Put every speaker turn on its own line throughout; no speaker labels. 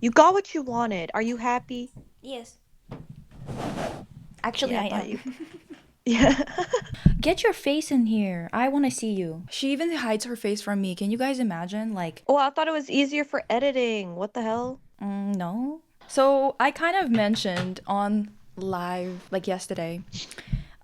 You got what you wanted. Are you happy?
Yes. Actually,
Yeah, I
I
thought
am.
you. Yeah.
Get your face in here. I want to see you. She even hides her face from me. Can you guys imagine? Like,
Oh, I thought it was easier for editing. What the hell?
no. So I kind of mentioned on live, like yesterday,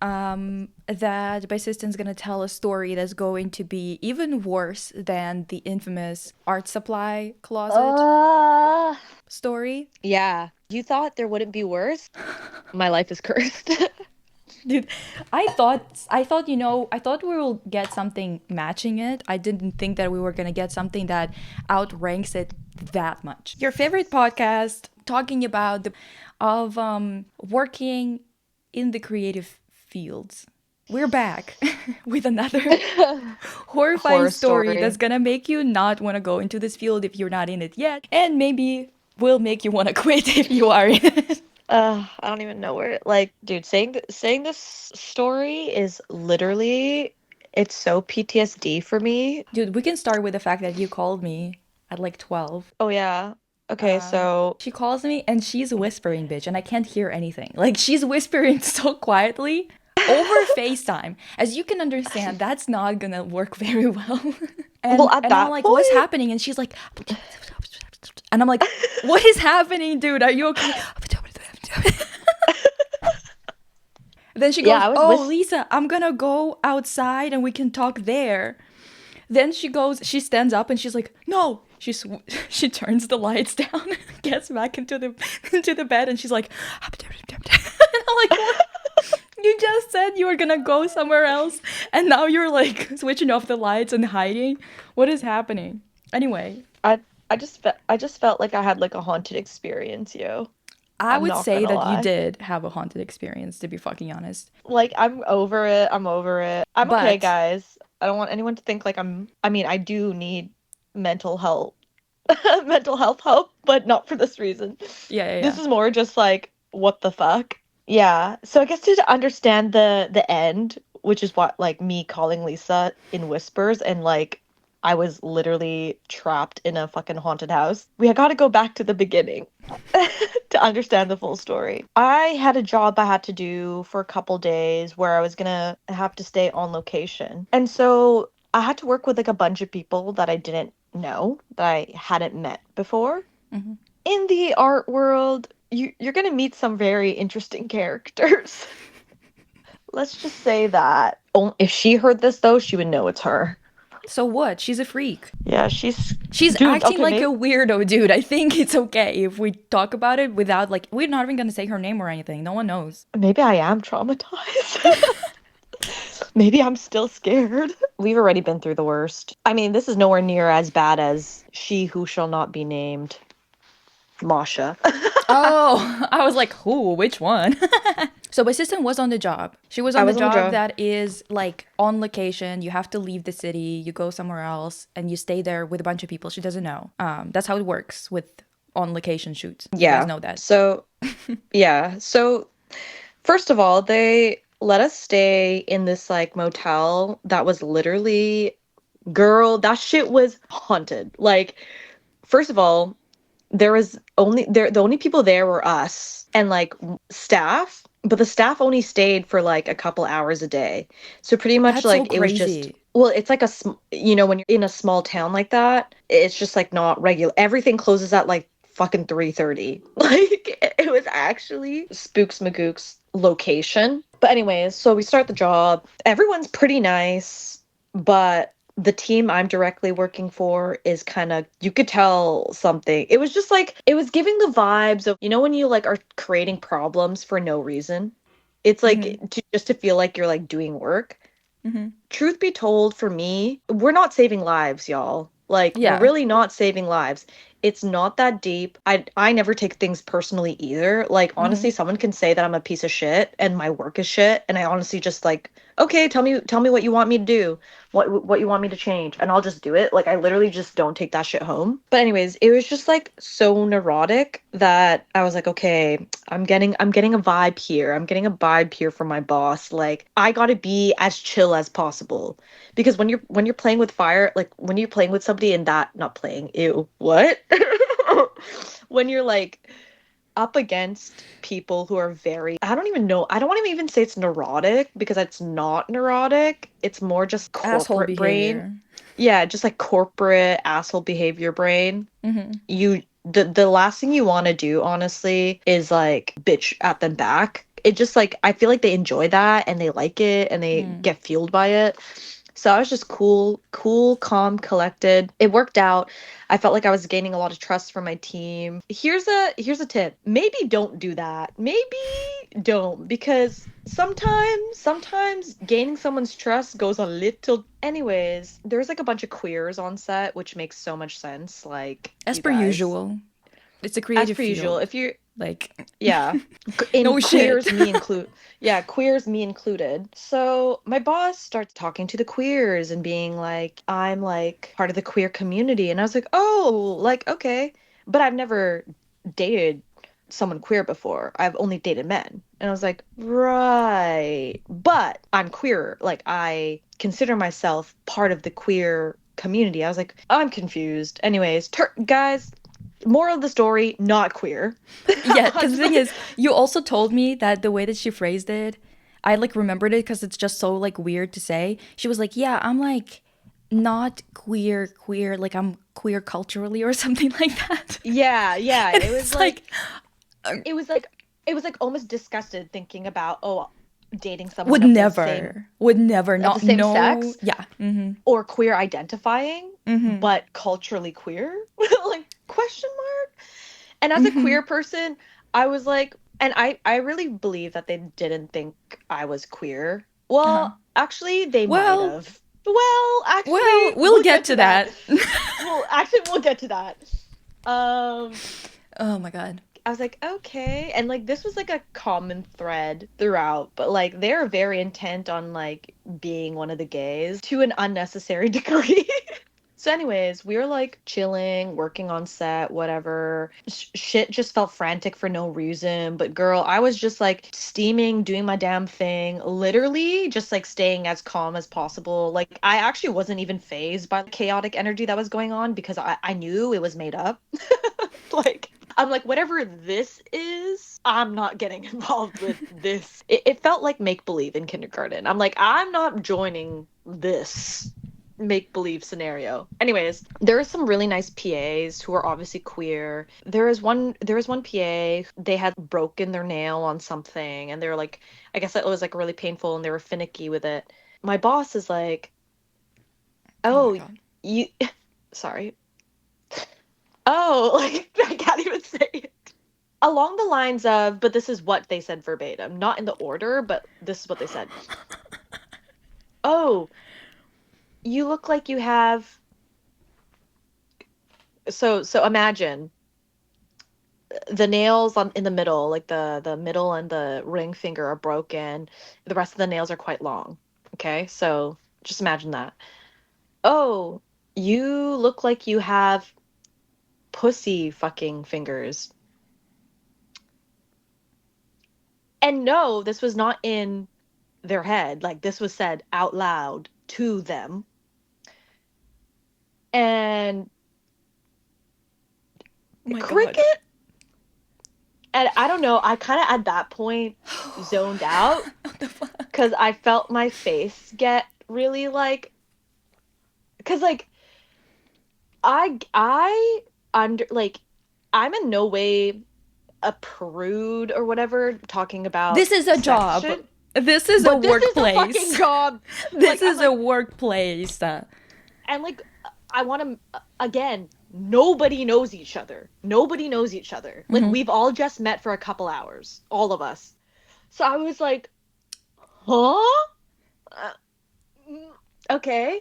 that my assistant's gonna tell a story that's going to be even worse than the infamous art supply closet
Uh,
story.
yeah. You thought there wouldn't be worse? My life is cursed.
Dude, I thought we will get something matching it. I didn't think that we were gonna get something that outranks it that much. Your favorite podcast talking about working in the creative fields. We're back with another horrifying
Horror
story that's
story.
gonna make you not want to go into this field if you're not in it yet, and maybe will make you want to quit if you are in it.
I don't even know where. Like, dude, saying this story is literally, it's so PTSD for me.
Dude, we can start with the fact that you called me at like 12.
Oh yeah. Okay, so
She calls me and she's whispering, bitch, and I can't hear anything. Like, she's whispering so quietly over FaceTime. As you can understand, that's not gonna work very well.
well,
and
at
and I'm
that
like, what's
point,
happening? And she's like, and I'm like, what is happening, dude? Are you okay? Then she
yeah,
goes,
I was
oh,
with.
Lisa, I'm gonna go outside and we can talk there. Then she stands up and she's like, no. She turns the lights down, gets back into the bed, and she's like, and I'm like, what? You just said you were gonna go somewhere else, and now you're like switching off the lights and hiding. What is happening? Anyway,
I I just felt like I had like a haunted experience, yo.
I
I'm
would
not
say
gonna
that you
lie.
did have a haunted experience, to be fucking honest.
Like I'm over it. I'm over it. I'm okay,
But
guys. I don't want anyone to think like I mean, I do need mental health. Mental health help, but not for this reason.
yeah, yeah,
This
yeah.
is more just like what the fuck. Yeah. So I guess to understand the end, which is what like me calling Lisa in whispers and like I was literally trapped in a fucking haunted house. We got to go back to the beginning to understand the full story. I had a job I had to do for a couple days where I was gonna have to stay on location. And so I had to work with like a bunch of people that I didn't know, that I hadn't met before.
Hmm.
In the art world, you're gonna meet some very interesting characters. Let's just say that. If she heard this though, she would know it's her.
So what? She's a freak.
Yeah, she's
She's
dude,
acting
okay,
like a
maybe
weirdo, dude. I think it's okay if we talk about it without, like, we're not even gonna say her name or anything. No one knows.
maybe I am traumatized. Maybe I'm still scared. We've already been through the worst. I mean, this is nowhere near as bad as She Who Shall Not Be Named, Masha.
Oh, I was like, who? Which one? So my assistant was on the job. She was
I
on the
was on the
job
job.
that is like on location. You have to leave the city, you go somewhere else, and you stay there with a bunch of people she doesn't know. That's how it works with on location shoots. You guys
Yeah.
know that.
So, yeah. So first of all, they let us stay in this like motel that was literally, girl, that shit was haunted. Like, first of all, the only people there were us and like staff, but the staff only stayed for like a couple hours a day. So pretty much
That's so
like it was just,
crazy.
well, it's like when you're in a small town like that, it's just like not regular. Everything closes at like fucking 3:30. Like it was actually Spooks Magook's location. But anyways, so we start the job. Everyone's pretty nice, but the team I'm directly working for is kind of, you could tell something. It was just like, it was giving the vibes of, when you like are creating problems for no reason. It's like
Mm-hmm.
just to feel like you're like doing work.
Mm-hmm.
Truth be told, for me, we're not saving lives, y'all. Like, we're
Yeah.
really not saving lives. It's not that deep. I never take things personally either. Like,
Mm-hmm.
honestly, someone can say that I'm a piece of shit and my work is shit, and I honestly just like, okay, tell me what you want me to do, what you want me to change, and I'll just do it. Like, I literally just don't take that shit home. But anyways, it was just like so neurotic that I was like, okay, I'm getting a vibe here. I'm getting a vibe here from my boss. Like, I got to be as chill as possible, because when you're playing with fire, like when you're playing with somebody and that, not playing, ew, what? when you're like up against people who are very, I don't even know, I don't want to even say it's neurotic because it's not neurotic. It's more just
Asshole
corporate brain.
behavior.
Yeah, just like corporate asshole behavior brain.
Mm-hmm.
The last thing you want to do, honestly, is like bitch at them back. It just like I feel like they enjoy that and they like it and they
Mm.
get fueled by it. So I was just cool, calm, collected. It worked out. I felt like I was gaining a lot of trust from my team. Here's a tip. Maybe don't do that. Maybe don't, because sometimes gaining someone's trust goes a little. Anyways, there's like a bunch of queers on set, which makes so much sense. Like,
As
you
per
guys,
usual, it's a
as
creative
per usual,
field.
if you're,
Like,
yeah, in
no shit.
queers me include, yeah, queers me included. So my boss starts talking to the queers and being like, I'm like part of the queer community, and I was like, oh, like, okay, but I've never dated someone queer before. I've only dated men. And I was like, right, but I'm queer, like I consider myself part of the queer community. I was like, I'm confused. Anyways, guys, moral of the story, not queer.
Yeah, because the thing
100%.
is, you also told me that the way that she phrased it, I like remembered it because it's just so like weird to say. She was like, "Yeah, I'm like not queer, like I'm queer culturally or something like that."
Yeah, yeah.
And it's like,
It was like it was like almost disgusted thinking about, oh, dating someone
would never,
of the
not
same
no,
sex
yeah, mm-hmm,
or queer identifying,
mm-hmm,
but culturally queer? Like, question mark? And as a
mm-hmm,
queer person, I was like, and I really believe that they didn't think I was queer.
uh-huh.
Well, actually they might
Well,
have. Well,
well,
actually,
we'll
we'll
get
get
to
to that.
that.
We'll get to that. Um
Oh my god.
I was like, okay. And like this was like a common thread throughout, but like they're very intent on like being one of the gays to an unnecessary degree. So anyways, we were like chilling, working on set, whatever. Shit just felt frantic for no reason, but girl, I was just like steaming, doing my damn thing, literally just like staying as calm as possible. Like I actually wasn't even phased by the chaotic energy that was going on because I knew it was made up. Like I'm like, whatever this is, I'm not getting involved with this. It felt like make believe in kindergarten. I'm like, I'm not joining this make believe scenario. Anyways, there are some really nice PAs who are obviously queer. There was one PA, they had broken their nail on something and they were like, I guess it was like really painful and they were finicky with it. My boss is like,
Oh my
"Oh,
god.
you sorry. Oh, like I can't even say it." Along the lines of, but this is what they said verbatim, not in the order, but this is what they said. Oh, you look like you have, so imagine the nails on in the middle, like the middle and the ring finger are broken. The rest of the nails are quite long. Okay? So just imagine that. Oh, you look like you have pussy fucking fingers. And no, this was not in their head. Like this was said out loud to them. And
Oh my god.
cricket. And I don't know, I kind of at that point zoned out
What the fuck?
because I felt my face get really like, because like I under like I'm in no way a prude or whatever talking about
This is a
sex
job.
shit,
This is a
but this is a fucking
workplace.
job.
This
Like I'm
is a
like,
workplace.
and like I want to again. Nobody knows each other. Nobody knows each other. Like
Mhm.
we've all just met for a couple hours, all of us. So I was like, huh? Uh, mm, okay.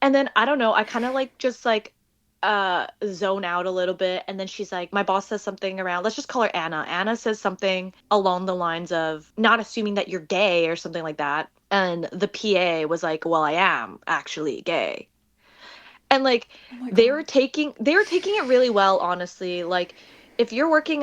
And then I don't know, I kind of like just like zone out a little bit, and then she's like, my boss says something around, let's just call her Anna. Anna says something along the lines of not assuming that you're gay or something like that. And the PA was like, well, I am actually gay. And like
Oh my
they
god.
were taking it really well, honestly. Like if you're working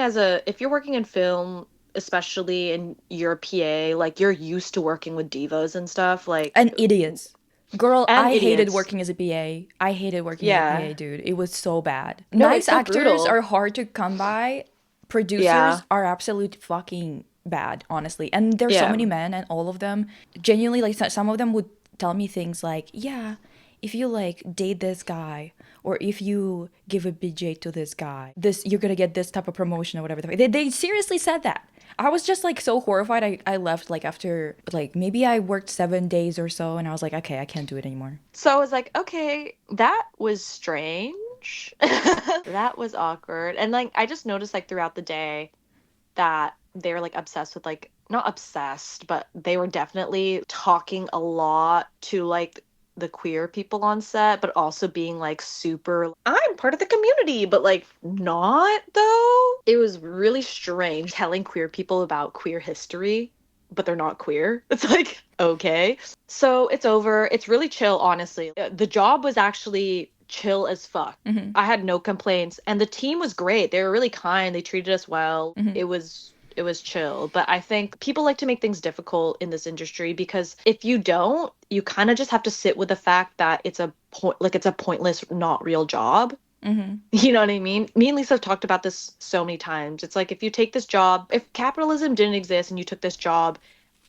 in film, especially and you're a PA, like you're used to working with divas and stuff, like
And idiots. Girl,
and
I hated
idiots.
working as a PA. I hated working as a
Yeah.
PA, dude. It was so bad.
No,
Nice
it's so
actors
brutal.
are hard to come by. Producers
Yeah.
are absolute fucking bad, honestly. And there's so
Yeah.
many men, and all of them genuinely, like, some of them would tell me things like, yeah, if you like date this guy, or if you give a BJ to this guy, this you're gonna get this type of promotion or whatever. They seriously said that. I was just like so horrified. I left like after like maybe I worked 7 days or so, and I was like, okay, I can't do it anymore.
So I was like, okay, that was strange. That was awkward. And like I just noticed like throughout the day that they were like obsessed with like not obsessed, but they were definitely talking a lot to like the queer people on set, but also being like super I'm part of the community, but like not though. It was really strange telling queer people about queer history, but they're not queer. It's like, okay. So it's over. It's really chill, honestly. The job was actually chill as fuck.
Hmm.
I had no complaints, and the team was great. They were really kind. They treated us well.
Hmm.
It was chill, but I think people like to make things difficult in this industry because if you don't, you kind of just have to sit with the fact that it's a pointless, not real job.
Hmm.
You know what I mean? Me and Lisa have talked about this so many times. It's like if you take this job, if capitalism didn't exist and you took this job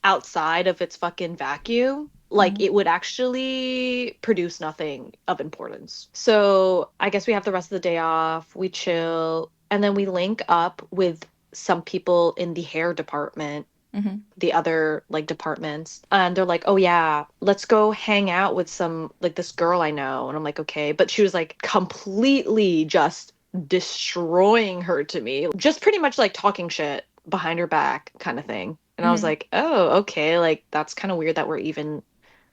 outside of its fucking vacuum, like
Hmm.
it would actually produce nothing of importance. So I guess we have the rest of the day off, we chill, and then we link up with some people in the hair department,
Hmm.
the other like departments, and they're like, oh yeah, let's go hang out with some like this girl I know. And I'm like, okay, but she was like completely just destroying her to me, just pretty much like talking shit behind her back kind of thing. And I was
Hmm.
like, oh, okay, like that's kind of weird that we're even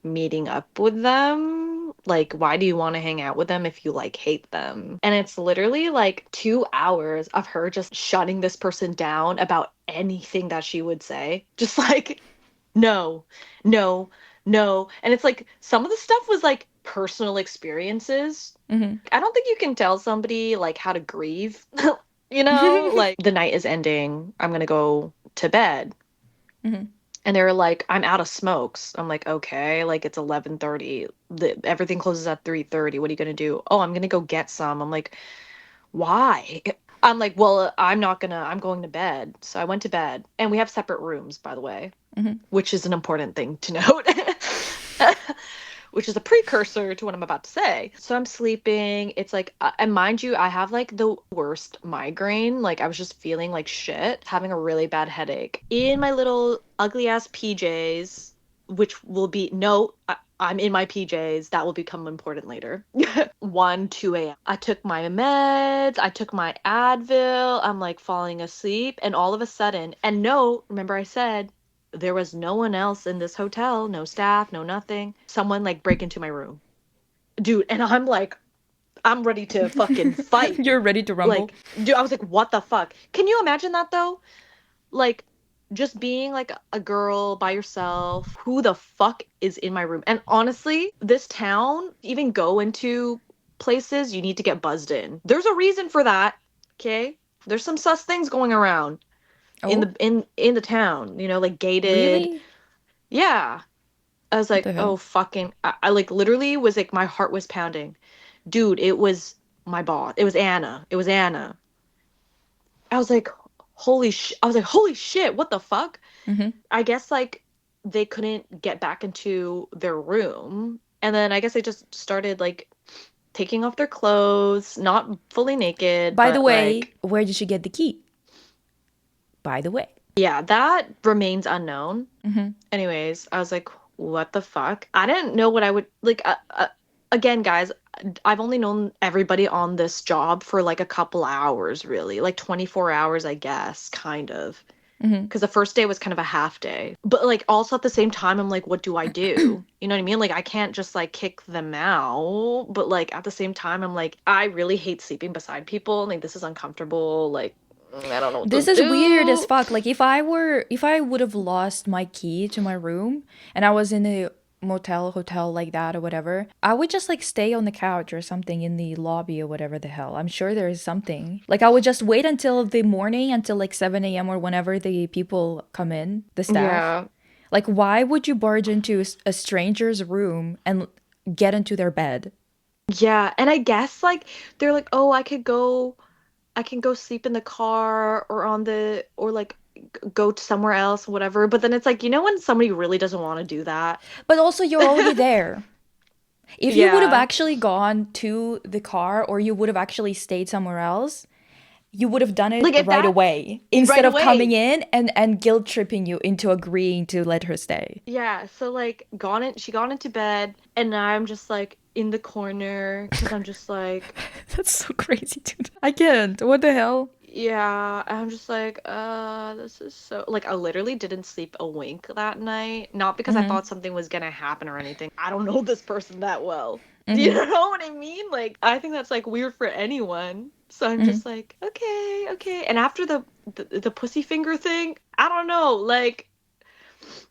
meeting up with them. Like, why do you want to hang out with them if you like hate them? And it's literally like 2 hours of her just shutting this person down about anything that she would say. Just like, no, no, no. And it's like some of the stuff was like personal experiences.
Hmm.
I don't think you can tell somebody like how to grieve. You know, like the night is ending. I'm gonna go to bed.
Hmm.
And they were like, I'm out of smokes. I'm like, okay, like it's 11:30. Everything closes at 3:30. What are you gonna do? Oh, I'm gonna go get some. I'm like, why? I'm like, well, I'm going to bed. So I went to bed. And we have separate rooms, by the way,
Hmm.
which is an important thing to note. Which is a precursor to what I'm about to say. So I'm sleeping. It's like, and mind you, I have like the worst migraine. Like I was just feeling like shit, having a really bad headache in my little ugly ass PJs, which will be, no, I'm in my PJs. That will become important later. 1, 2 a.m. I took my meds. I took my Advil. I'm like falling asleep. And all of a sudden, and no, remember I said, there was no one else in this hotel, no staff, no nothing. Someone like break into my room. Dude, and I'm like, I'm ready to fucking fight.
You're ready to rumble.
Like, dude, I was like, what the fuck? Can you imagine that though? Like, just being like a girl by yourself. Who the fuck is in my room? And honestly, this town, even go into places, you need to get buzzed in. There's a reason for that. Okay? There's some sus things going around in
Oh,
the town, like gated.
really?
Yeah. I was
What
like,
the hell?
oh fucking I like literally was like my heart was pounding. Dude, it was my boss. It was Anna. It was Anna. I was like, holy shit, what the fuck?
Hmm.
I guess like they couldn't get back into their room. And then I guess they just started like taking off their clothes, not fully naked,
By the
but
way,
like
where did she get the key? By the way.
yeah, that remains unknown.
Hmm.
Anyways, I was like, what the fuck? I didn't know what I would like. Again, guys, I've only known everybody on this job for like a couple hours, really, like 24 hours, I guess, kind of.
Hmm.
Because the first day was kind of a half day. But like also at the same time, I'm like, what do I do? You know what I mean? Like I can't just like kick them out. But like at the same time, I'm like, I really hate sleeping beside people. Like this is uncomfortable. Like I don't know what to
This is weird as
do.
fuck. Like if I would have lost my key to my room and I was in a motel, hotel like that or whatever, I would just like stay on the couch or something in the lobby or whatever the hell. I'm sure there is something. Like I would just wait until the morning, until like 7 a.m. or whenever the people come in, the staff.
Yeah.
Like why would you barge into a stranger's room and get into their bed.
Yeah, and I guess like they're like, "Oh, I can go sleep in the car or on the or like go to somewhere else, whatever." But then it's like, you know when somebody really doesn't want to do that?
But also, you're already there. If you would have
Yeah.
actually gone to the car or you would have actually stayed somewhere else, you would have done it
Like if
right
that
away
right
instead of coming
away.
in and guilt tripping you into agreeing to let her stay.
Yeah, so like she gone into bed and now I'm just like in the corner because I'm just like,
That's so crazy, dude. I can't. What the hell?
yeah, I'm just like, this is so like I literally didn't sleep a wink that night. Not because I
Mm-hmm.
thought something was gonna happen or anything. I don't know this person that well. Do you
Mm-hmm.
know what I mean? Like I think that's like weird for anyone. So I'm
Mm-hmm.
just like, okay, okay. And after the pussy finger thing, I don't know, like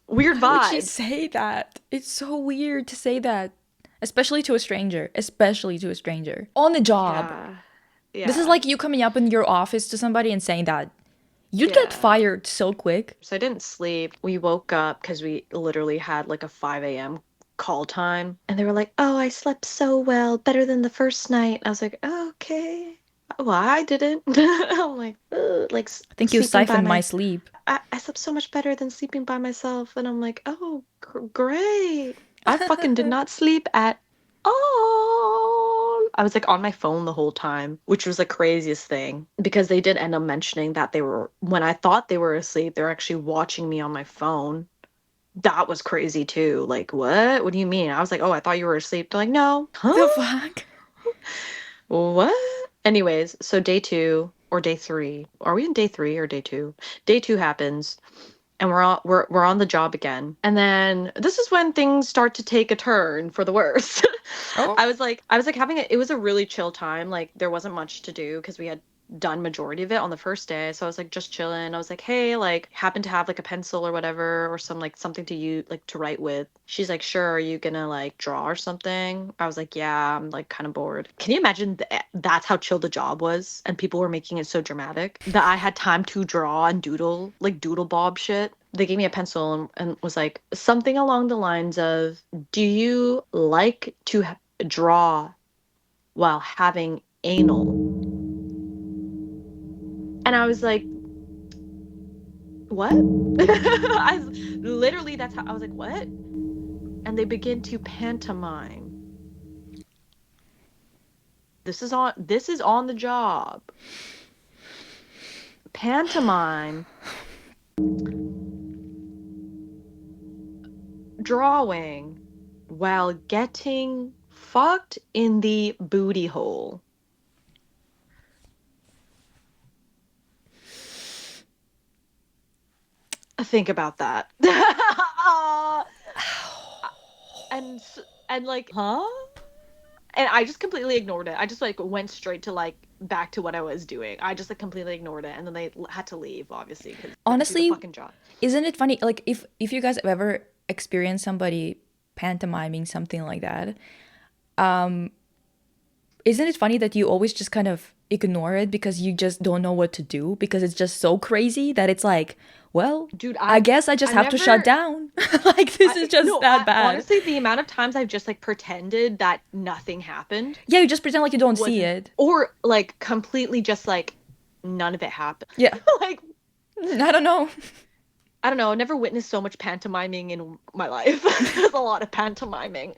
weird
Why would she
vibes.
say that? It's so weird to say that. Especially to a stranger. Especially to a stranger. On the job.
Yeah.
This is
Yeah.
like you coming up in your office to somebody and saying that. You'd get
Yeah.
fired so quick.
So I didn't sleep. We woke up because we literally had like a 5 a.m. call time. And they were like, "Oh, I slept so well, better than the first night." I was like, oh, "Okay." Well, I didn't. I'm like, "Ugh," like
I think you
sleeping by
siphoned my
my.
sleep.
I slept so much better than sleeping by myself. And I'm like, "Oh, great." I fucking did not sleep at all. I was like on my phone the whole time, which was the craziest thing because they did end up mentioning that they were, when I thought they were asleep, they're actually watching me on my phone. That was crazy too. Like, what? What do you mean? I was like, "Oh, I thought you were asleep." They're like, "No."
The
Huh?
fuck?
What? Anyways, so day two or day three. Are we in day three or day two? Day two happens and we're on the job again. And then this is when things start to take a turn for the worse.
Oh.
I was like having it was a really chill time. Like there wasn't much to do because we had done majority of it on the first day. So I was like just chilling. I was like, "Hey, like happen to have like a pencil or whatever or some like something to use like to write with." She's like, "Sure, are you gonna like draw or something?" I was like, "Yeah, I'm like kind of bored." Can you imagine that's how chill the job was and people were making it so dramatic that I had time to draw and doodle, like doodle bob shit. They gave me a pencil and was like something along the lines of, "Do you like to draw while having anal?" And I was like, "What?" Literally, that's how I was like, "What?" And they begin to pantomime. This is on the job. Pantomime drawing while getting fucked in the booty hole. Think about that. and and like, huh? And I just completely ignored it. I just like went straight to like back to what I was doing. I just like completely ignored it, and then they had to leave, obviously, because this is a
Honestly,
fucking job.
isn't it funny? Like if you guys have ever experienced somebody pantomiming something like that, isn't it funny that you always just kind of ignore it because you just don't know what to do because it's just so crazy that it's like, well,
Dude,
I guess I just
I've
have to shut
never.
down. Like this is just
No,
that bad.
honestly, the amount of times I've just like pretended that nothing happened
Yeah, you just pretend like you don't
was,
see it.
or like completely just like none of it happened.
Yeah.
Like,
I don't know.
I don't know. I never witnessed so much pantomiming in my life. There's a lot of pantomiming.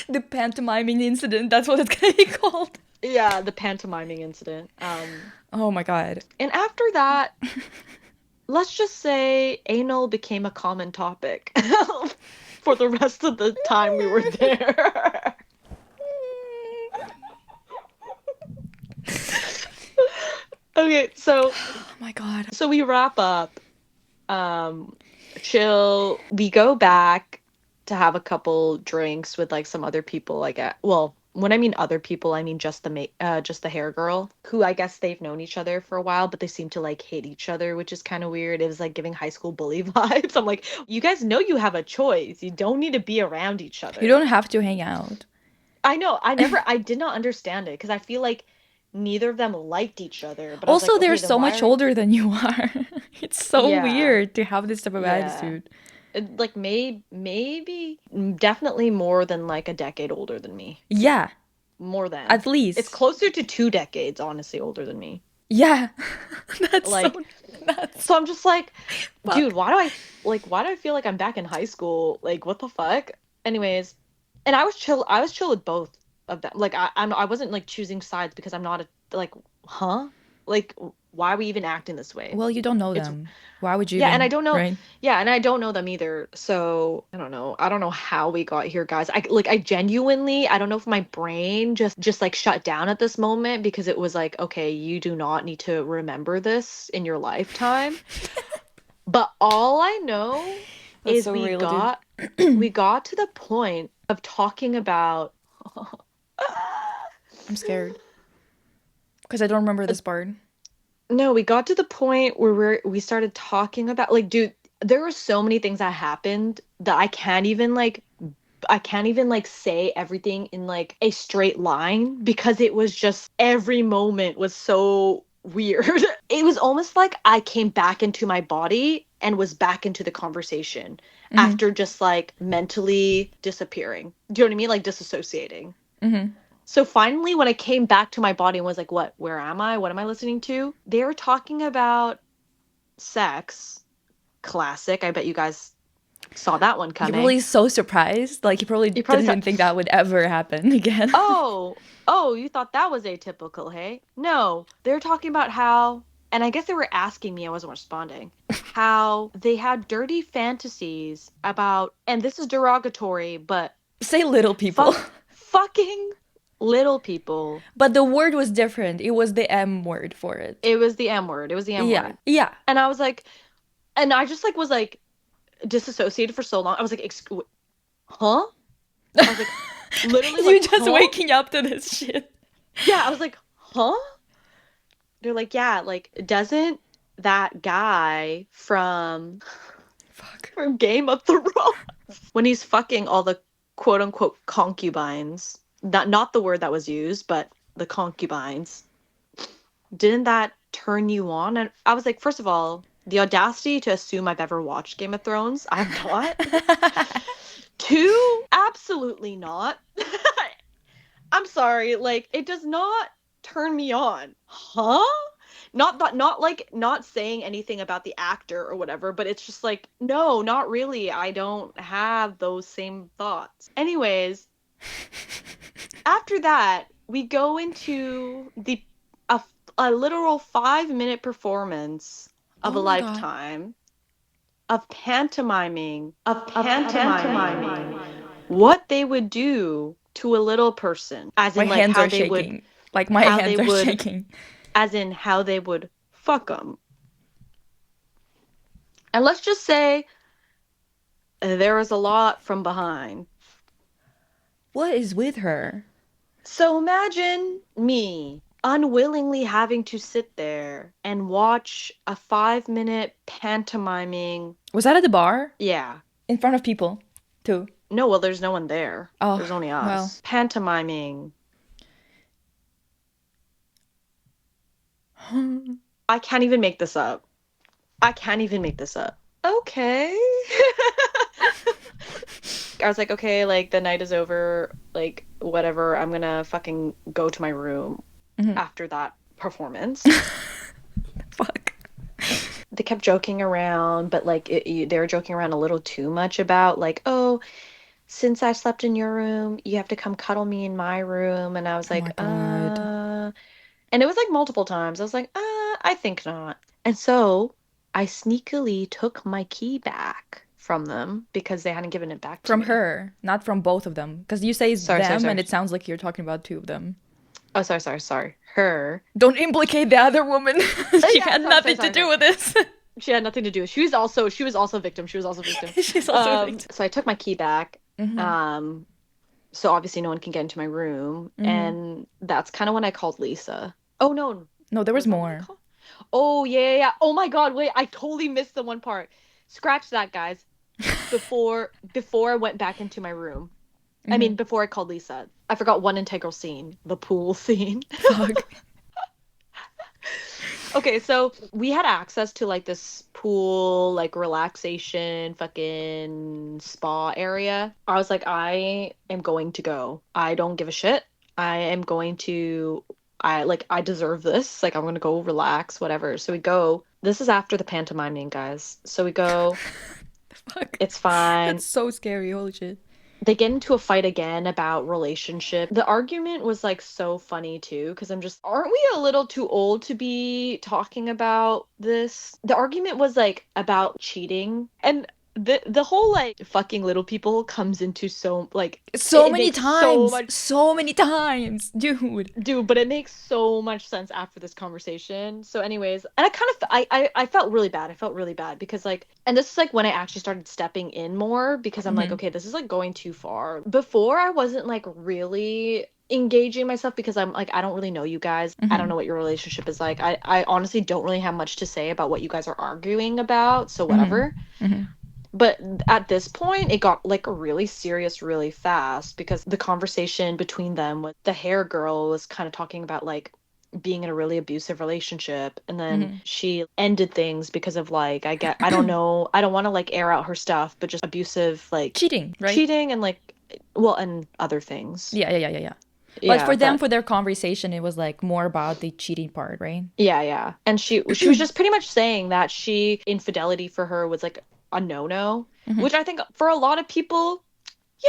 The pantomiming incident, that's what it's gonna be called.
Yeah, the pantomiming incident.
Oh my god.
And after that, let's just say anal became a common topic for the rest of the time we were there. Okay,
Oh my god.
so we wrap up. Chill. We go back to have a couple drinks with like some other people. Like, well, when I mean other people, I mean just the hair girl, who I guess they've known each other for a while, but they seem to like hate each other, which is kind of weird. It was like giving high school bully vibes. I'm like, you guys know you have a choice. You don't need to be around each
You
other.
don't have to hang out.
I know. I did not understand it because I feel like neither of them liked each other. But I was
Also,
like,
they're
okay, then
so
why
much
are?
older than you are. It's so
Yeah,
weird to have this type of
yeah.
attitude.
Like maybe definitely more than like a decade older than me.
Yeah,
More than.
at
It's
least.
closer to 2 decades, honestly, older than me.
Yeah. That's so
Like,
nuts.
so I'm just like, dude,
Fuck.
why do I feel like I'm back in high school? Like, what the fuck? Anyways, and I was chill with both of them. Like, I wasn't like choosing sides because I'm not a like, huh? Like, why are we even acting this way?
Well, you don't know
It's
them. Why would you
Yeah, and I
even,
don't know.
right?
Yeah, and I don't know them either. So I don't know. I don't know how we got here, guys. I genuinely, I don't know if my brain just like shut down at this moment because it was like, okay, you do not need to remember this in your lifetime. But all I know
That's
is
so
we
real, dude.
got we got to the point of talking about
I'm scared because I don't remember this part.
no, we got to the point where we started talking about like, dude, there were so many things that happened that I can't even like say everything in like a straight line because it was just every moment was so weird. It was almost like I came back into my body and was back into the conversation
Mm-hmm.
after just like mentally disappearing. Do you know what I mean? Like disassociating.
Mm-hmm.
So finally, when I came back to my body and was like, what? Where am I? What am I listening to? They were talking about sex. Classic. I bet you guys saw that one
You're
coming.
probably so surprised. Like, you probably
You probably
didn't
saw.
even think that would ever happen again.
Oh, you thought that was atypical, hey? No, they're talking about how, and I guess they were asking me, I wasn't responding, how they had dirty fantasies about, and this is derogatory, but
Say little people.
fucking little people.
But the word was different. It was the M word for it.
It was the M word. It was the M
Yeah.
word.
Yeah.
And I was like, and I just like was like disassociated for so long. I was like, huh? I was like, literally like,
You just
huh?
waking up to this shit.
Yeah, I was like, huh? They're like, yeah, like doesn't that guy
Fuck.
from Game of Thrones when he's fucking all the quote unquote concubines, not the word that was used, but the concubines, didn't that turn you on? And I was like, first of all, the audacity to assume I've ever watched Game of Thrones, I have not. Two, absolutely not. I'm sorry, like it does not turn me on. Huh? Not that, not like not saying anything about the actor or whatever, but it's just like, no, not really. I don't have those same thoughts. Anyways, after that, we go into a, a literal 5-minute performance of
Oh
a
my god.
lifetime of pantomiming what they would do to a little person, as
My
in like
hands are shaking. Like, my
how they
hands are
would
shaking.
as in how they would fuck them. And let's just say there was a lot from behind.
What is with her?
So imagine me unwillingly having to sit there and watch a 5-minute pantomiming.
Was that at the bar?
Yeah.
In front of people, too.
No, well, there's no one there.
Oh,
There's only
well.
us. Pantomiming. I can't even make this up. I can't even make this up. Okay. I was like, okay, like the night is over, like whatever. I'm gonna fucking go to my room
Mhm.
after that performance.
Fuck.
They kept joking around, but like they were joking around a little too much about like, oh, since I slept in your room, you have to come cuddle me in my room. And I was
Oh my
like,
god.
and it was like multiple times. I was like, I think not. And so I sneakily took my key back from them because they hadn't given it back to
From
me.
her, not from both of them. Because you say
Sorry, sorry,
them, and
sorry.
it sounds like you're talking about two of them.
Oh, sorry, sorry, sorry. Her.
Don't implicate the other woman.
Oh
She
yeah,
had
sorry, sorry,
nothing to
sorry,
do
sorry.
with this.
She had nothing to do. She was also a victim. She was also a victim.
She's also a victim.
So I took my key back.
Mm-hmm.
Um, so obviously no one can get into my room,
Mm-hmm.
and that's kind of when I called Lisa. Oh no,
No, there was
was that when I
more.
called? Oh yeah, yeah, yeah. Oh my God, wait, I totally missed the one part. Scratch that, guys. Before I went back into my room. I
Mm-hmm.
mean, before I called Lisa, I forgot one integral scene, the pool scene.
Fuck.
Okay, so we had access to like this pool, like relaxation, fucking spa area. I was like, I am going to go. I don't give a shit. I am going to, I deserve this. Like, I'm gonna go relax, whatever. So we go. This is after the pantomiming, guys. So we go.
Fuck.
It's
That's
fine.
so scary. Holy shit.
They get into a fight again about relationship. The argument was like so funny too, because I'm just, aren't we a little too old to be talking about this? The argument was like about cheating, and the whole like fucking little people comes into so like
So
it
many
makes so
times.
much.
So many times. Dude.
Dude, but it makes so much sense after this conversation. So, anyways, and I kind of I felt really bad. I felt really bad because like, and this is like when I actually started stepping in more because I'm like,
Mm-hmm.
okay, this is like going too far. Before I wasn't like really engaging myself because I'm like, I don't really know you guys. I don't
Mm-hmm.
know what your relationship is like. I honestly don't really have much to say about what you guys are arguing about. So
Mm-hmm.
whatever.
Mm-hmm.
But at this point, it got like really serious really fast because the conversation between them with the hair girl was kind of talking about like being in a really abusive relationship. And then
Mm-hmm.
she ended things because of like, I don't know, I don't want to like air out her stuff, but just abusive, like
Cheating, right?
cheating and like, well, and other things.
Yeah, yeah, yeah, yeah, yeah. But
Yeah,
for them,
that
for their conversation, it was like more about the cheating part, right?
Yeah, yeah. And she was just pretty much saying that she infidelity for her was like a no-no,
Mm-hmm.
which I think for a lot of people,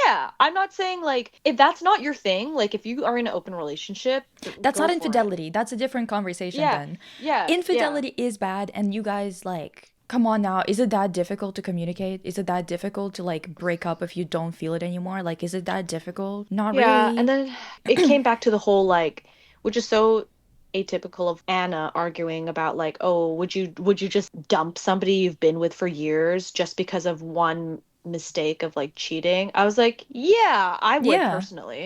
yeah, I'm not saying like if that's not your thing, like if you are in an open relationship,
That's
go
not
for it.
infidelity. That's a different conversation
Yeah.
then.
Yeah, yeah.
Infidelity is bad, and you guys, like, come on now. Is it that difficult to communicate? Is it that difficult to, like, break up if you don't feel it anymore? Like, is it that difficult? Not
Yeah, and
really.
then it came back to the whole like which is so atypical of Anna arguing about like, "Oh, would you just dump somebody you've been with for years just because of one mistake of like cheating?" I was like, "Yeah, I would
Yeah.
personally."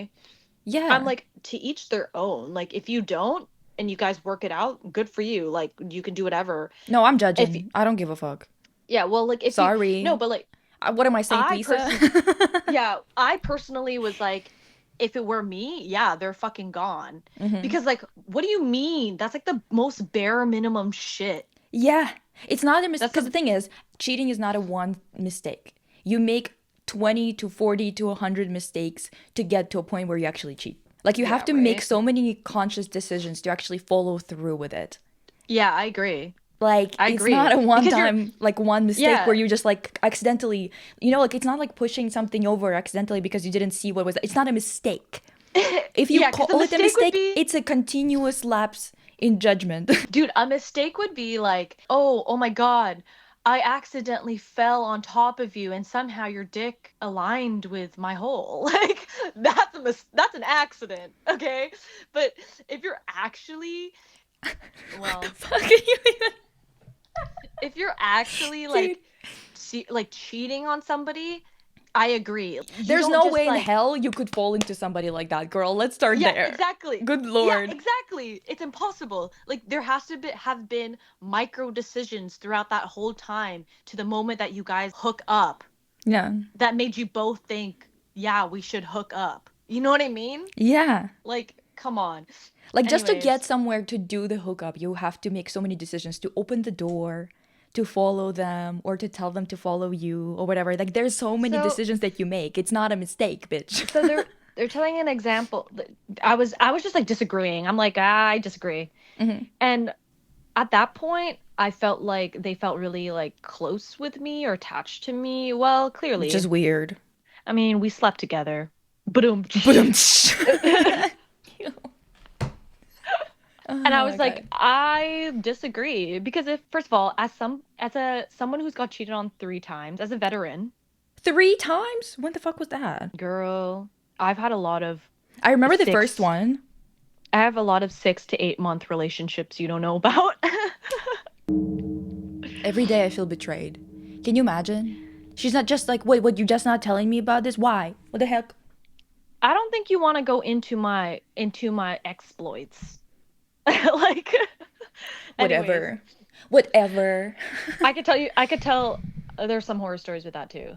I'm
Yeah.
like, to each their own. Like, if you don't and you guys work it out, good for you. Like, you can do whatever.
No, I'm
If,
judging. I don't give a fuck.
yeah, well, like, if you, no,
Sorry.
but like,
What am I, Saint
I
Lisa?
person, yeah, I personally was like, if it were me, yeah, they're fucking gone.
Hmm.
Because, like, what do you mean? That's like the most bare minimum shit.
Yeah. It's not a mistake.
That's
Because the
the,
thing is, cheating is not a one mistake. You make 20 to 40 to 100 mistakes to get to a point where you actually cheat. Like, you have
yeah,
to make
right?
so many conscious decisions to actually follow through with it.
Yeah, I agree.
Like,
I
it's
agree.
not a one
Because you're,
time, like, one mistake where
yeah,
you just, like, accidentally, like, it's not like pushing something over accidentally because you didn't see what was, it's not a mistake. If you
yeah, because the
call it a
mistake would
mistake,
be,
it's a continuous lapse in judgment.
dude, a mistake would be like, oh my God, I accidentally fell on top of you and somehow your dick aligned with my hole. Like that's an accident, okay? But if you're actually,
What the
well,
fuck are you even?
if you're actually
Dude.
like like cheating on somebody, I agree. You
There's
don't
no
just
way in
like
hell you could fall into somebody like that, girl. Let's start
yeah,
there.
exactly.
Good
Yeah,
lord.
exactly. It's impossible. Like there has to have been micro decisions throughout that whole time to the moment that you guys hook up
Yeah.
that made you both think, yeah, we should hook up. You know what I mean?
Yeah.
Like, come on.
Like, just to get
Anyways,
somewhere to do the hookup, you have to make so many decisions to open the door, to follow them, or to tell them to follow you, or whatever. Like, there's so many
so
decisions that you make. It's not a mistake, bitch.
so they're telling an example. I was just like disagreeing. I'm like, I disagree.
Hmm.
And at that point, I felt like they felt really like close with me or attached to me. Well,
Which is
clearly.
weird.
I mean, we slept together. Boom.
But
And
oh
I
my
was like,
god.
I disagree because if first of all, as a someone who's got cheated on 3 times, as a veteran,
3 times? When the fuck was that?
girl, I've had a lot of
I remember the first
six
one.
I have a lot of 6 to 8 month relationships you don't know about.
Every day I feel betrayed. Can you imagine? She's not just like, wait, what, you just not telling me about this? Why? What the heck?
I don't think you want to go into my exploits. Like anyways,
Whatever. Whatever.
I could tell there's some horror stories with that too.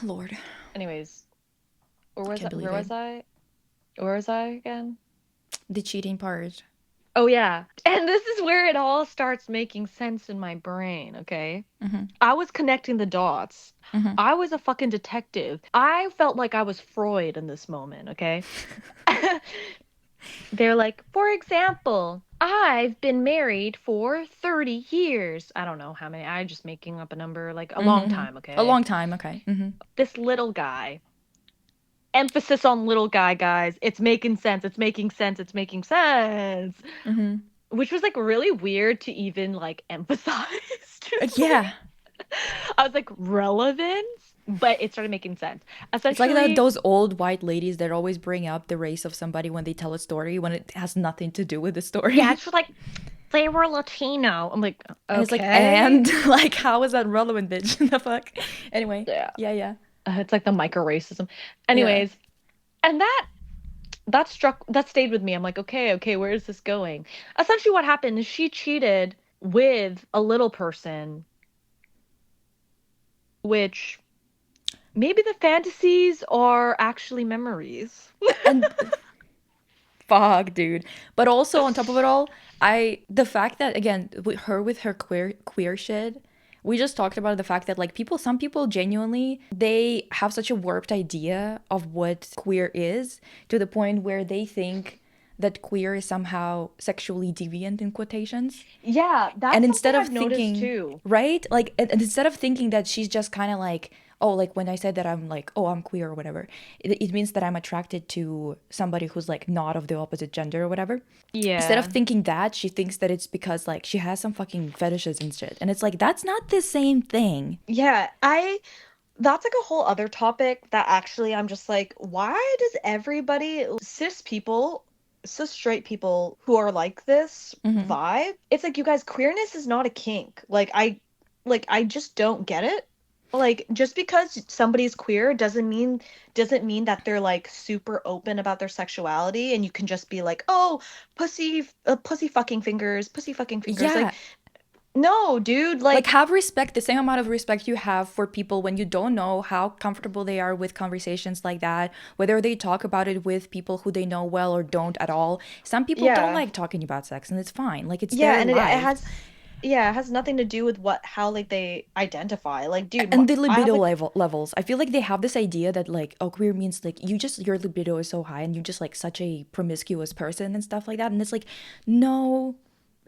Lord,
Anyways,
I can't
where
believe it.
was I? Where was I again?
The cheating part.
Oh yeah. And this is where it all starts making sense in my brain, okay?
Mm-hmm.
I was connecting the dots.
Mm-hmm.
I was a fucking detective. I felt like I was Freud in this moment, okay? They're like, for example, I've been married for 30 years. I don't know how many. I'm just making up a number, like a long
Mm-hmm.
time,
A
okay?
long time. Okay. Mm-hmm.
This little guy. Emphasis on little guy, guys. It's making sense. It's making sense. It's making sense.
Mm-hmm.
Which was like really weird to even like emphasize to
Yeah.
me. I was like, relevance, but it started making sense.
It's like
Essentially,
those old white ladies that always bring up the race of somebody when they tell a story when it has nothing to do with the
yeah,
story.
it's just like they were Latino. I'm like,
And it's like,
okay.
and like, how is that relevant, bitch? The fuck? Anyway,
Yeah.
yeah, yeah,
It's like the micro racism.
yeah.
Anyways, and that stayed with me. I'm like, okay, okay, where is this going? Essentially what happened is she cheated with a little person, which maybe the fantasies are actually memories.
And fuck, dude. But also on top of it all, the fact that again with her queer shit, we just talked about the fact that like some people genuinely they have such a warped idea of what queer is to the point where they think that queer is somehow sexually deviant in quotations.
Yeah,
And
that's something
instead of
I've noticed
thinking,
too.
right, like and instead of thinking that she's just kind of like, oh, like when I said that I'm like, oh, I'm queer or whatever, it means that I'm attracted to somebody who's like not of the opposite gender or whatever. Instead of
Yeah.
thinking that, she thinks that it's because like she has some fucking fetishes and shit, and it's like that's not the same thing.
Yeah, I that's like a whole other topic that actually I'm just like, why does everybody, cis straight people who are like this
Hmm.
vibe? It's like you guys, queerness is not a kink. Like I just don't get it. Like just because somebody's queer doesn't mean that they're like super open about their sexuality and you can just be like, "Oh, pussy fucking fingers, pussy fucking fingers." Like,
Yeah,
no, dude,
like
like
have respect, the same amount of respect you have for people when you don't know how comfortable they are with conversations like that, whether they talk about it with people who they know well or don't at all. Some people don't
yeah.
like talking about sex, and it's fine, like it's
Yeah,
their
and it
life.
has yeah, it has nothing to do with what how like they identify. Like, dude,
And the
I have
libido
like
levels, I feel like they have this idea that like, oh, queer means like your libido is so high and you're just like such a promiscuous person and stuff like that, and it's like, no,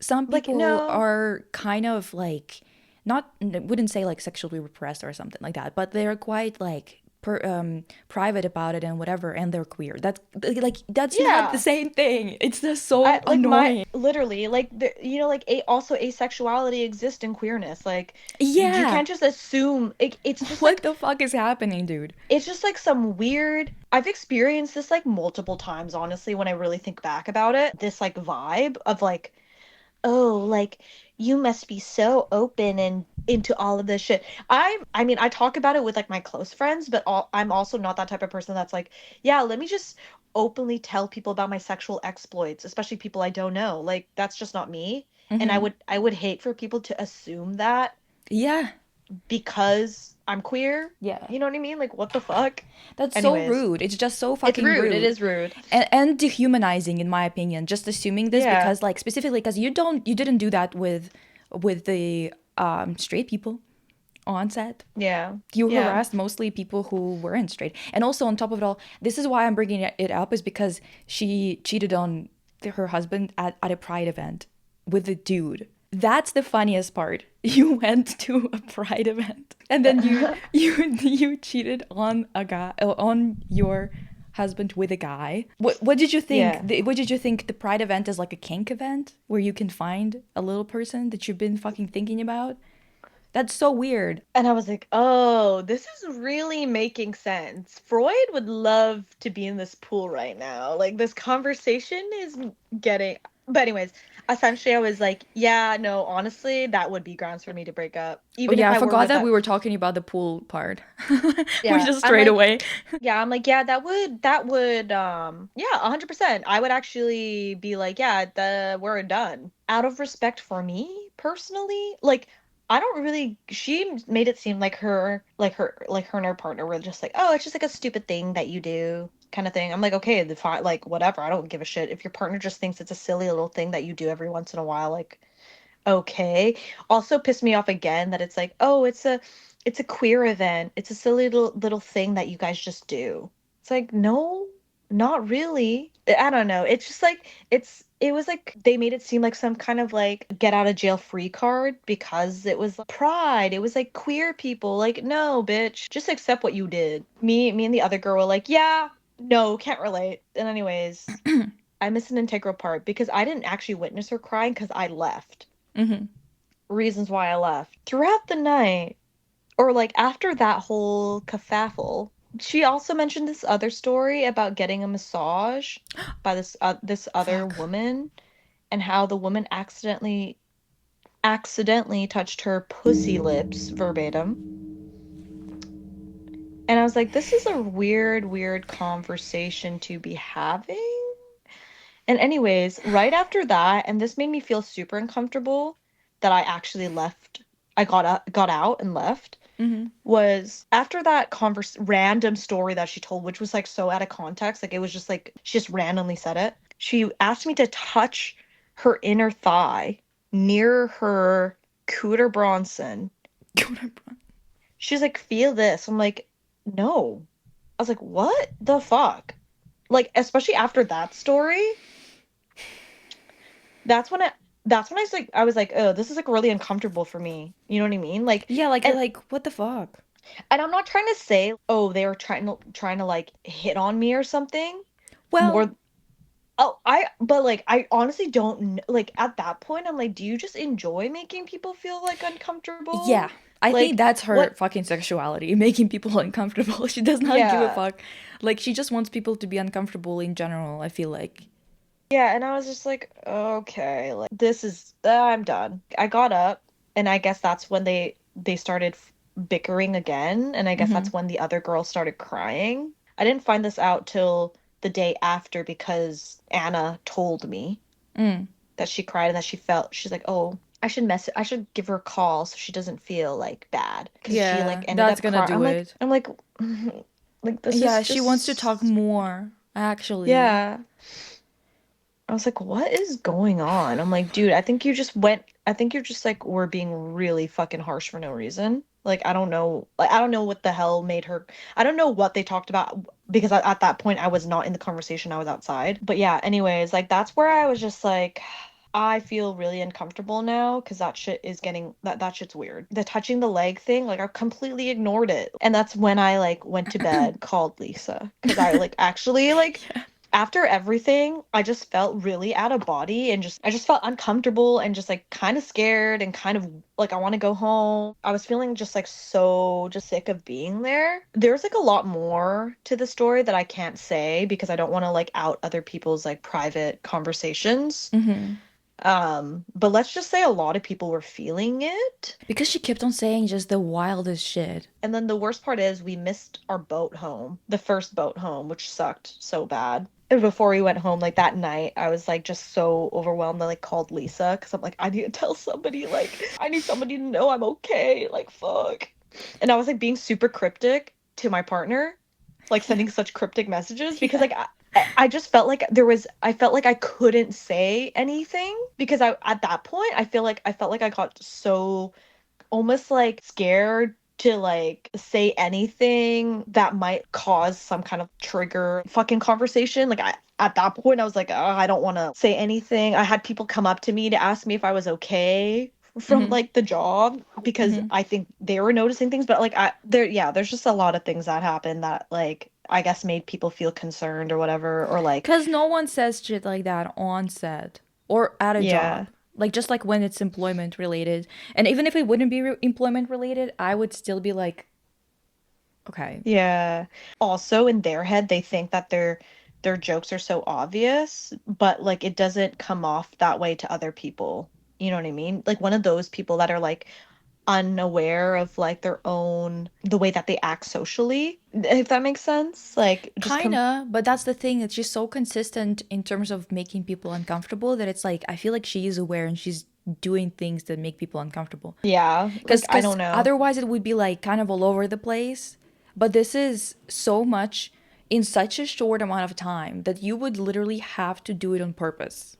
some people
no.
are kind of like, not, wouldn't say like sexually repressed or something like that, but they're quite like private about it and whatever, and they're queer. That's like that's not the
Yeah.
same thing. It's just
I
so
like my
annoying.
literally like like also asexuality exists in queerness. Like you
Yeah.
can't just assume it's just
What
like
the fuck is happening, dude?
it's just like some weird I've experienced this like multiple times honestly when I really think back about it. This like vibe of like, oh, like you must be so open and into all of this shit. I mean, I talk about it with like my close friends, but I'm also not that type of person that's like, yeah, let me just openly tell people about my sexual exploits, especially people I don't know. Like that's just not me. And I
Hmm.
would I would hate for people to assume that
Yeah.
because I'm queer.
Yeah.
You know what I mean? Like what the fuck?
That's so
Anyways,
rude. It's just so
it's
fucking
rude. It
rude.
is rude.
And dehumanizing in my opinion, just assuming this
Yeah.
because like specifically because you didn't do that with the straight people on set.
Yeah.
You
Yeah.
harassed mostly people who weren't straight. And also on top of it all, this is why I'm bringing it up, is because she cheated on her husband at a pride event with a dude. That's the funniest part. You went to a pride event and then you cheated on a guy, on your husband with a guy. What did you think?
Yeah.
What did you think the pride event is, like a kink event where you can find a little person that you've been fucking thinking about? That's so weird.
And I was like, oh, this is really making sense. Freud would love to be in this pool right now. Like, this conversation is getting. But, anyways, essentially, I was like, yeah, no, honestly, that would be grounds for me to break up.
Oh
Even if
yeah, I
I were
forgot
with
that
that.
we were talking about the pool part. We
Yeah.
just
I'm
straight
like,
away.
yeah, I'm like, yeah, that would, yeah, 100%. I would actually be like, yeah, we're done. Out of respect for me personally, like, I don't really, she made it seem like her and her partner were just like, oh, it's just like a stupid thing that you do. kind of thing. I'm like, okay, the fine, like whatever. I don't give a shit. If your partner just thinks it's a silly little thing that you do every once in a while, like okay. Also pissed me off again that it's like, oh, it's a queer event. It's a silly little thing that you guys just do. It's like, no, not really. I don't know. It's just like it was like they made it seem like some kind of like get out of jail free card because it was like, pride. It was like queer people. Like, no, bitch, just accept what you did. Me and the other girl were like, yeah, no, can't relate. And anyways, I missed an integral part because I didn't actually witness her crying because I left.
Mm-hmm.
Reasons why I left. Throughout the night, or like after that whole kerfuffle, she also mentioned this other story about getting a massage by this other
Fuck.
woman and how the woman accidentally touched her pussy lips verbatim. And I was like, this is a weird conversation to be having. And anyways, right after that, and this made me feel super uncomfortable that I actually left. I got out and left.
Mm-hmm.
Was after that random story that she told, which was like so out of context, like it was just like she just randomly said it. She asked me to touch her inner thigh near her cooter Bronson. She's like, feel this. I'm like, no. I was like, what the fuck? Like, especially after that story, that's when it that's when I was like, oh, this is like really uncomfortable for me. You know what I mean? Like,
Yeah,
and
like what the fuck?
and I'm not trying to say, oh, they were trying to like hit on me or something.
Well,
More, oh, but like I honestly don't like at that point I'm like, do you just enjoy making people feel like
yeah.
uncomfortable?
I think
Like
that's her
what?
fucking sexuality, making people uncomfortable. She does not give a
Yeah.
fuck. Like she just wants people to be uncomfortable in general, I feel like.
Yeah, and I was just like, okay, like this is I'm done. I got up and I guess that's when they started bickering again, and I guess
Mm-hmm.
that's when the other girl started crying. I didn't find this out till the day after because Anna told me
Mm.
that she cried and that she's like, "Oh, I should give her a call so she doesn't feel like bad." Because she like
Yeah,
ended
that's
up
gonna
crying.
do it.
I'm like like this
Yeah,
is
she wants to talk
just
more, actually.
yeah. I was like, what is going on? I'm like, dude, I think you're just like, we're being really fucking harsh for no reason. Like, I don't know. Like, I don't know what the hell made her. I don't know what they talked about because at that point I was not in the conversation. I was outside. But yeah, anyways, like, that's where I was just like, I feel really uncomfortable now because that shit is getting, that shit's weird. The touching the leg thing, like, I completely ignored it. And that's when I, like, went to bed, called Lisa because I, like, actually, like,
Yeah.
after everything, I just felt really out of body and just I just felt uncomfortable and just like kind of scared and kind of like I want to go home. I was feeling just like so just sick of being there. There's like a lot more to the story that I can't say because I don't want to like out other people's like private conversations.
Mm-hmm.
But let's just say a lot of people were feeling it.
Because she kept on saying just the wildest shit.
And then the worst part is we missed our boat home, the first boat home, which sucked so bad. And before we went home, like that night, I was like just so overwhelmed. I like called Lisa because I'm like, I need to tell somebody, like, I need somebody to know I'm okay. Like, fuck. And I was like being super cryptic to my partner, like
Yeah.
sending such cryptic messages because
Yeah.
like I just felt like I felt like I couldn't say anything because I at that point I felt like I got so almost like scared to like say anything that might cause some kind of trigger fucking conversation. Like I at that point I was like, oh, I don't want to say anything. I had people come up to me to ask me if I was okay from
Mm-hmm.
like the job because
Mm-hmm.
I think they were noticing things, but like there's just a lot of things that happened that like I guess made people feel concerned or whatever or like
Because no one says shit like that on set or at a
yeah.
job. Like, just like when it's employment related. And even if it wouldn't be employment related, I would still be like, okay.
Yeah. Also, in their head, they think that their jokes are so obvious, but like it doesn't come off that way to other people. You know what I mean? Like one of those people that are like unaware of like their own the way that they act socially, if that makes sense. Like just
Kinda, but that's the thing. It's just so consistent in terms of making people uncomfortable that it's like, I feel like she is aware and she's doing things that make people uncomfortable.
yeah, like I
Because
don't know.
otherwise it would be like kind of all over the place. But this is so much in such a short amount of time that you would literally have to do it on purpose.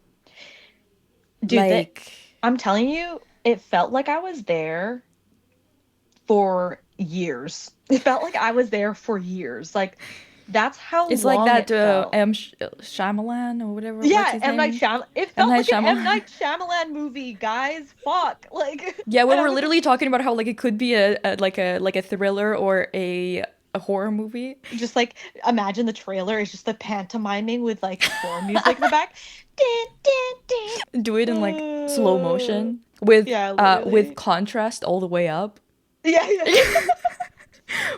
Dude, that
Like,
I'm telling you, it felt like I was there for years. It felt like I was there for years. Like that's how
it's like
long
that
it felt.
Shyamalan or whatever. What's
Yeah,
his
M. Night
name?
Shyamalan. It
M.
felt
Night
like an M.
Shyamalan.
Night Shyamalan movie, guys. Fuck. Like,
Yeah, we
and I
were
was like,
literally talking about how like it could be a thriller or a horror movie.
just like imagine the trailer is just the pantomiming with like horror music in the back. Din, din,
Do it
din.
in like slow motion with
Yeah,
with
literally.
contrast all the way up
Yeah, yeah.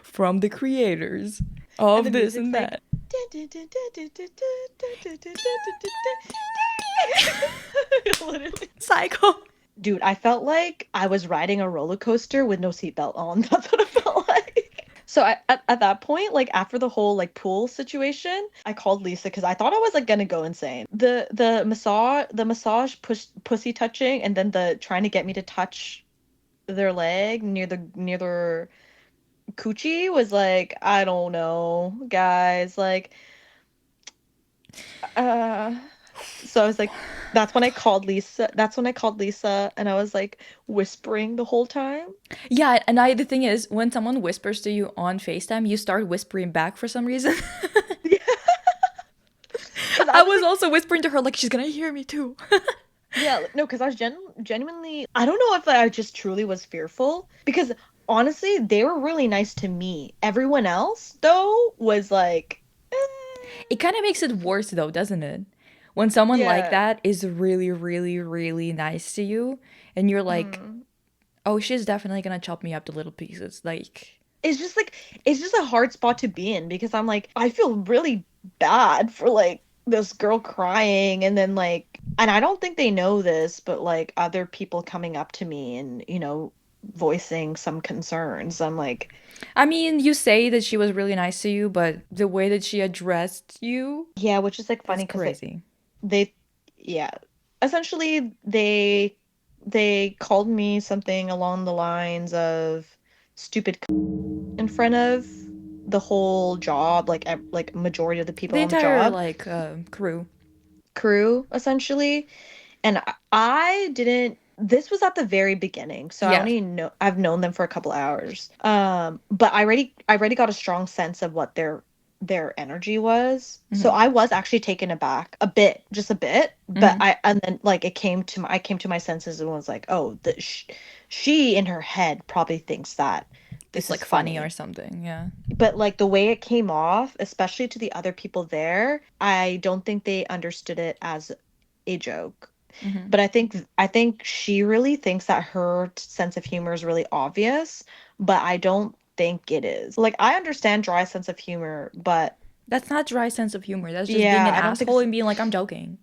from the creators
And the
of this
music's
and
like
that.
literally.
Psycho.
Dude, I felt like I was riding a roller coaster with no seatbelt on. That's what it felt like. So at that point, like after the whole like pool situation, I called Lisa because I thought I was like gonna go insane. The massage pussy touching, and then the trying to get me to touch their leg near their coochie was like, I don't know, guys. Like, uh, so I was like, that's when I called Lisa. That's when I called Lisa, and I was like whispering the whole time.
Yeah, and the thing is, when someone whispers to you on FaceTime, you start whispering back for some reason.
Yeah, because I
I
was
was
like,
also whispering to her like she's gonna hear me too.
yeah, no, because I was genuinely, I don't know if I just truly was fearful because honestly, they were really nice to me. Everyone else, though, was like,
It kind of makes it worse though, doesn't it? When someone like
yeah.
that is really, really, really nice to you, and you're like,
Mm.
oh, she's definitely gonna chop me up to little pieces. Like,
It's just like, it's just a hard spot to be in because I'm like, I feel really bad for like this girl crying and then like, and I don't think they know this, but like other people coming up to me and, voicing some concerns. I'm like,
I mean, you say that she was really nice to you, but the way that she addressed you
yeah, which is like
is
funny because
crazy.
they yeah, essentially they called me something along the lines of stupid in front of the whole job, like like majority of the people
The
on the
entire
job
like crew.
crew essentially. And I didn't, this was at the very beginning, so
Yeah.
I've known them for a couple hours. But I already got a strong sense of what their energy was. So
Hmm.
I was actually taken aback a bit, just a bit, but
Hmm.
and then like I came to my senses and was like, "Oh, she in her head probably thinks that
It's
this is
like funny or
funny."
something. Yeah.
But like the way it came off, especially to the other people there, I don't think they understood it as a joke.
Hmm.
But I think she really thinks that her sense of humor is really obvious, but I don't think it is. Like I understand dry sense of humor, but
That's not dry sense of humor. That's just being
yeah,
an
I don't think
asshole and being like, I'm joking.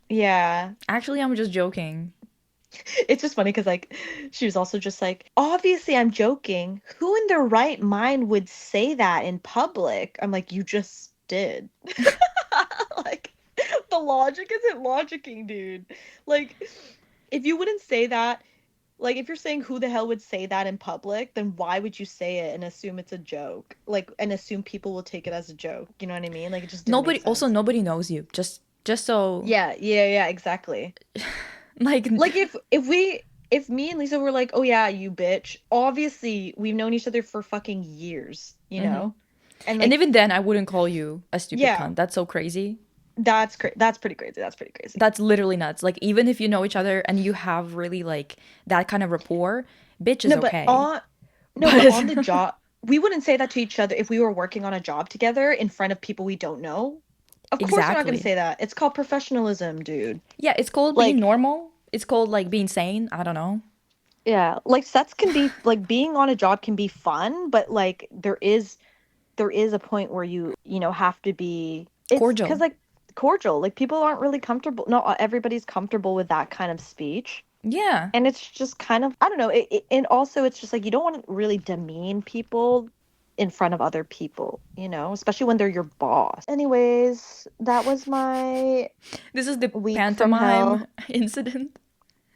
yeah.
Actually, I'm just joking.
It's just funny because like she was also just like, obviously I'm joking. Who in their right mind would say that in public? I'm like, you just did. Like the logic isn't logicking, dude. Like if you wouldn't say that, like if you're saying who the hell would say that in public, then why would you say it and assume it's a joke? Like and assume people will take it as a joke. You know what I mean? Like it just didn't make
Nobody, also
sense.
nobody knows you. Just so
Yeah, yeah, yeah, exactly.
like.
Like if me and Lisa were like, "Oh yeah, you bitch." Obviously, we've known each other for fucking years, you
Hmm.
know? And
And
like,
even then, I wouldn't call you a stupid
yeah,
cunt. That's so crazy.
that's pretty crazy. That's pretty crazy.
That's literally nuts. Like, even if you know each other and you have really like that kind of rapport, bitch is
No, but
okay.
on no, but
But
on the job, we wouldn't say that to each other if we were working on a job together in front of people we don't know. Of course, we're not going to
exactly.
say that. It's called professionalism, dude.
Yeah, it's called being
Like,
normal. It's called like being sane. I don't know.
yeah, like sets can be like being on a job can be fun, but like there is a point where you have to be it's because
Cordial.
like cordial, like people aren't really comfortable, not everybody's comfortable with that kind of speech,
Yeah.
and it's just kind of, I don't know, and also it's just like you don't want to really demean people in front of other people, especially when they're your boss. Anyways, that was my
This is the
week from
pantomime
hell.
incident.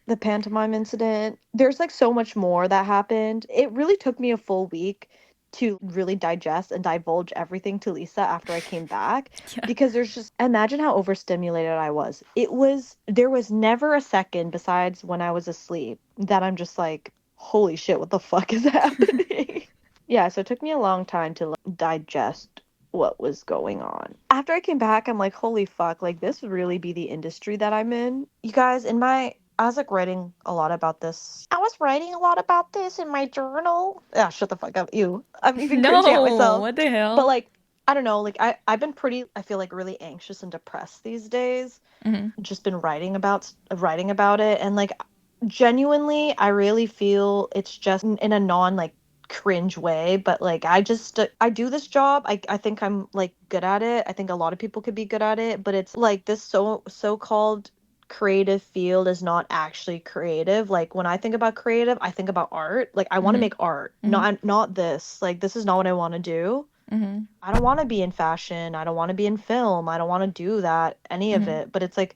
The pantomime incident, there's like so much more that happened. It really took me a full week to really digest and divulge everything to Lisa after I came back,
Yeah.
because there's just, imagine how overstimulated I was. There was never a second besides when I was asleep that I'm just like, holy shit, what the fuck is happening? Yeah, so it took me a long time to like, digest what was going on. After I came back, I'm like, holy fuck, like this would really be the industry that I'm in. You guys, I was like writing a lot about this. I was writing a lot about this in my journal. Ah, shut the fuck up. You. I'm even cringing at
No,
myself.
what the
But
hell?
like, I don't know, like I've been pretty, I feel like really anxious and depressed these days.
Hmm.
Just been writing about it, and like genuinely I really feel it's just in a non like cringe way, but like I do this job. I think I'm like good at it. I think a lot of people could be good at it, but it's like this so-called creative field is not actually creative. Like when I think about creative, I think about art. Like I want to
Hmm.
make art,
Hmm.
not this. Like this is not what I want to do.
Hmm.
I don't want to be in fashion. I don't want to be in film. I don't want to do that, any of
Hmm.
it. But it's like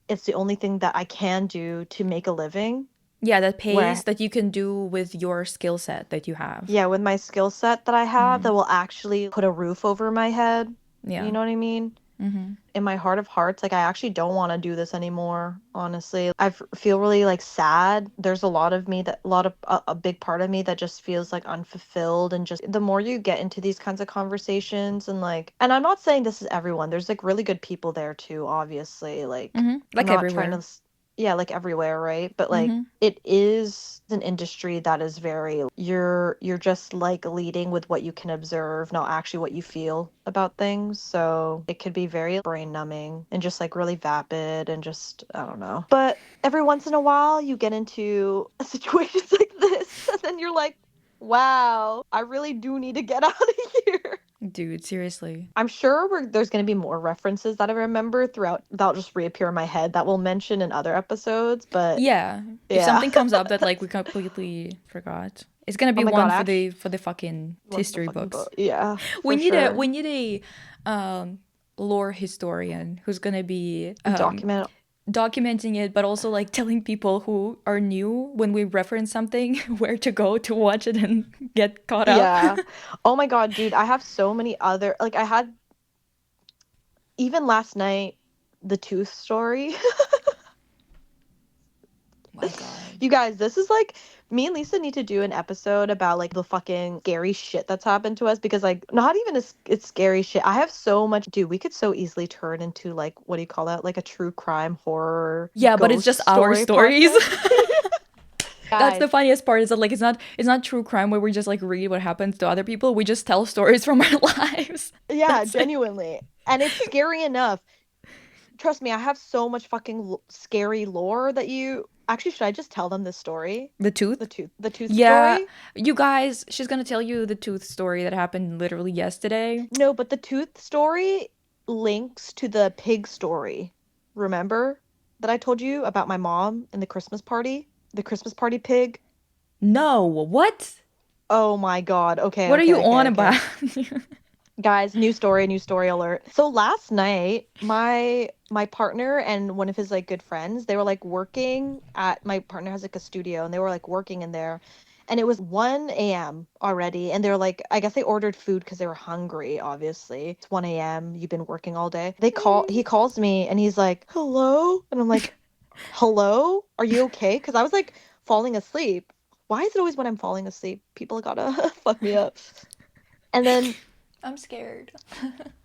it's the only thing that I can do to make a living.
Yeah, that
Where
pays that you can do with your skill set that you have.
Yeah, with my skill set that I have
Hmm.
that will actually put a roof over my head.
Yeah.
You know what I mean?
Hmm.
In my heart of hearts, like I actually don't want to do this anymore, honestly. Feel really like sad. There's a lot of me that a lot of a big part of me that just feels like unfulfilled, and just the more you get into these kinds of conversations, and like, and I'm not saying this is everyone. There's like really good people there too, obviously. Like
Hmm.
I'm
Like
not trying to
everywhere.
yeah, like everywhere, right? But like
Hmm.
it is an industry that is very, you're just like leading with what you can observe, not actually what you feel about things. So it could be very brain numbing and just like really vapid and just I don't know. But every once in a while you get into situations like this and then you're like, wow, I really do need to get out of here.
Dude, seriously.
I'm sure there's going to be more references that I remember throughout that'll just reappear in my head that we'll mention in other episodes, but
Yeah. If
yeah.
something comes up that like we completely forgot, it's gonna
Oh
be
my God,
one
actually,
for the fucking
one for the
history
fucking
books.
book. Yeah, for sure.
We need a lore historian who's gonna be
Document.
documenting it, but also like telling people who are new when we reference something where to go to watch it and get caught up.
Yeah. Oh my God, dude, I have so many other, like, I had, even last night, the tooth story.
My God.
You guys, this is like, me and Lisa need to do an episode about like the fucking scary shit that's happened to us, because like not even it's scary shit. I have so much, dude, we could so easily turn into like, what do you call that? Like a true crime horror
Yeah, but it's
ghost
just our
story
stories.
podcast.
That's the
Guys,
funniest part is that like it's not true crime where we just like read what happens to other people. We just tell stories from our lives.
yeah,
That's it.
genuinely. And it's scary enough. Trust me, I have so much fucking scary lore that you actually, should I just tell them this story?
The tooth?
The tooth
Yeah,
story?
you guys, she's gonna tell you the tooth story that happened literally yesterday.
No, but the tooth story links to the pig story. Remember that I told you about my mom and the Christmas party? The Christmas party pig?
No, what?
Oh my God. Okay,
What are you
okay,
on
okay,
about?
okay. Guys, new story alert. So last night, my partner and one of his like good friends, they were like working at, my partner has like a studio, and they were like working in there. And it was 1 a.m. already, and they're like, I guess they ordered food because they were hungry, obviously. It's 1 a.m. You've been working all day. He calls me and he's like, "Hello?" And I'm like, "Hello? Are you okay?" Because I was like falling asleep. Why is it always when I'm falling asleep? People gotta fuck me up. And then
I'm scared.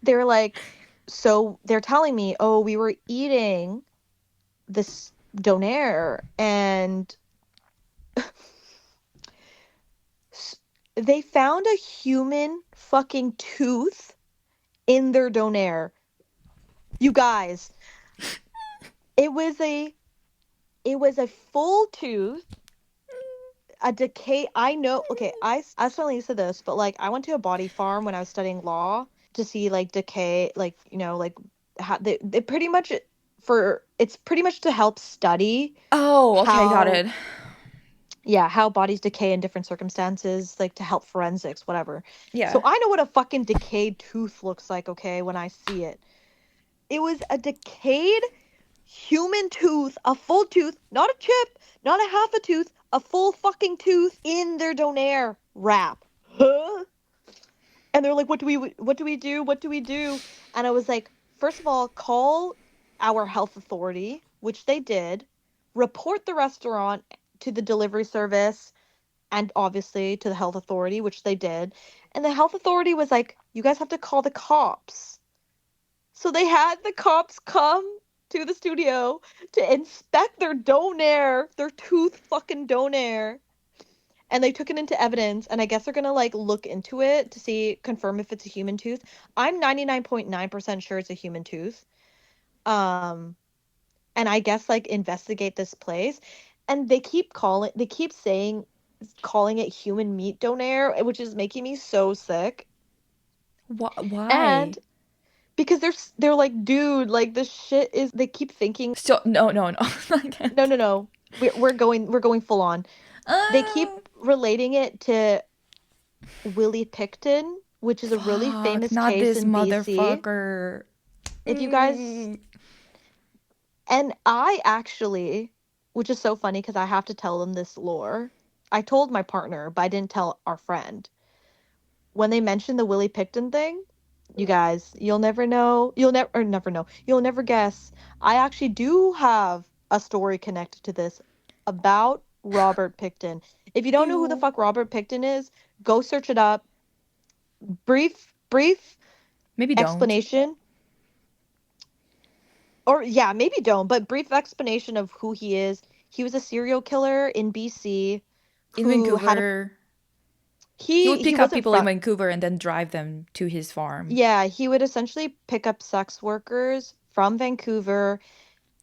they're like, so they're telling me, oh, we were eating this donair, and they found a human fucking tooth in their donair. You guys, it was a full tooth, a decay. I know. Okay, I was telling Lisa this, but like I went to a body farm when I was studying law to see like decay, like like how they pretty much, it's pretty much to help study
Oh, okay, got
how,
it.
yeah, how bodies decay in different circumstances, like to help forensics, whatever. So
Yeah.
I know what a fucking decayed tooth looks like, okay, when I see it. It was a decayed human tooth, a full tooth, not a chip, not a half a tooth, a full fucking tooth in their donair wrap. Huh? And they're like, what do we do? What do we do? And I was like, first of all, call our health authority, which they did, report the restaurant to the delivery service and obviously to the health authority, which they did. And the health authority was like, you guys have to call the cops. So they had the cops come to the studio to inspect their donair, their tooth fucking donair. And they took it into evidence, and I guess they're gonna like look into it to see, confirm if it's a human tooth. I'm 99.9% sure it's a human tooth. Um, and I guess like investigate this place. And they keep saying, calling it human meat donair, which is making me so sick.
Why?
And because they're like, dude, like this shit is, they keep thinking,
So no, no, no. I
no,
can't.
no, no, we're going full on. They keep
Uh,
relating it to Willie Picton, which is a really
Fuck,
famous
not
case
this
in BC.
motherfucker.
If you guys,
Mm.
and I actually, which is so funny because I have to tell them this lore. I told my partner, but I didn't tell our friend. When they mentioned the Willie Picton thing, you guys, you'll never know. You'll never, or never know. You'll never guess. I actually do have a story connected to this about Robert Picton. If you don't know who the
Ew.
fuck Robert Picton is, go search it up. Brief
Maybe don't.
explanation, or yeah, maybe don't, but brief explanation of who he is. He was a serial killer in BC
In
who had a,
Vancouver, he would
he
pick up
wasn't
people in
from,
Vancouver and then drive them to his farm.
yeah, he would essentially pick up sex workers from Vancouver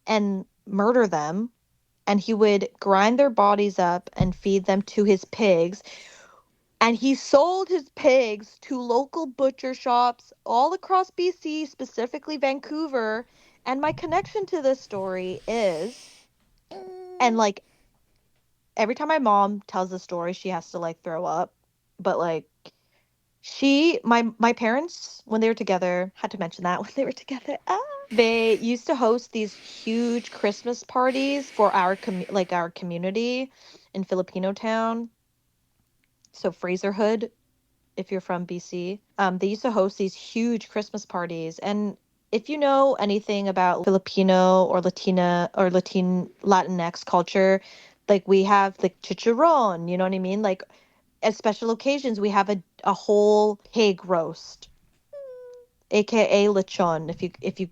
and murder them, and he would grind their bodies up and feed them to his pigs. And he sold his pigs to local butcher shops all across BC, specifically Vancouver. And my connection to this story is, and like every time my mom tells the story, she has to like throw up. But like my parents, when they were together, had to mention that when they were together. They used to host these huge Christmas parties for our like our community in Filipino town. So Fraserhood, if you're from BC. They used to host these huge Christmas parties. And if you know anything about Filipino or Latinx culture, like we have the chicharron, you know what I mean? Like at special occasions, we have a whole pig roast, aka lechon.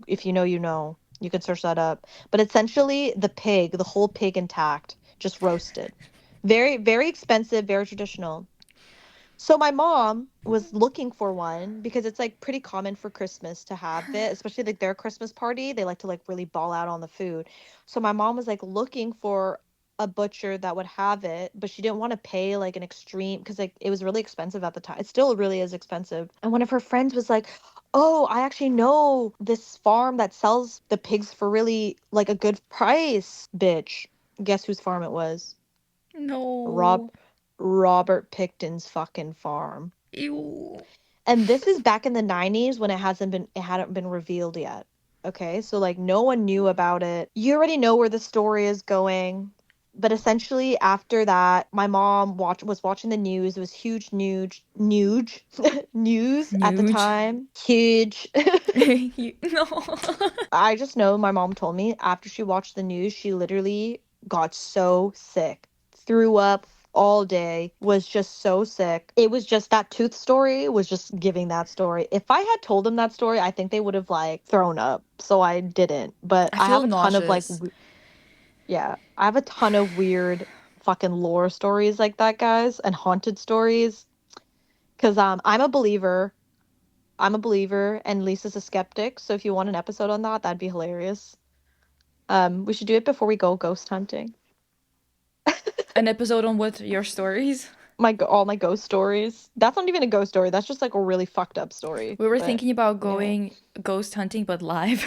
If you know, you know. You can search that up. But essentially, the whole pig intact, just roasted. Very, very expensive, very traditional. So my mom was looking for one because it's like pretty common for Christmas to have it, especially like their Christmas party. They like to like really ball out on the food. So my mom was like looking for a butcher that would have it, but she didn't want to pay like an extreme because like it was really expensive at the time. It still really is expensive. And one of her friends was like, "Oh, I actually know this farm that sells the pigs for really like a good price, bitch." Guess whose farm it was? Rob
No.
Robert Picton's fucking farm.
Ew.
And this is back in the 90s when it hadn't been revealed yet. Okay? So like no one knew about it. You already know where the story is going. But essentially after that, my mom was watching the news. It was huge news at the
Nuge.
time. Huge.
No.
I just know my mom told me after she watched the news, she literally got so sick, threw up all day, was just so sick. It was just that tooth story was just giving that story. If I had told them that story, I think they would have like thrown up. So I didn't. But
I
I have
feel
a ton of like,
nauseous.
yeah, I have a ton of weird fucking lore stories like that, guys, and haunted stories. Because I'm a believer. I'm a believer, and Lisa's a skeptic. So if you want an episode on that, that'd be hilarious. We should do it before we go ghost hunting.
An episode on what your stories?
All my ghost stories. That's not even a ghost story. That's just like a really fucked up story.
We were
But
thinking about
yeah,
going ghost hunting, but live.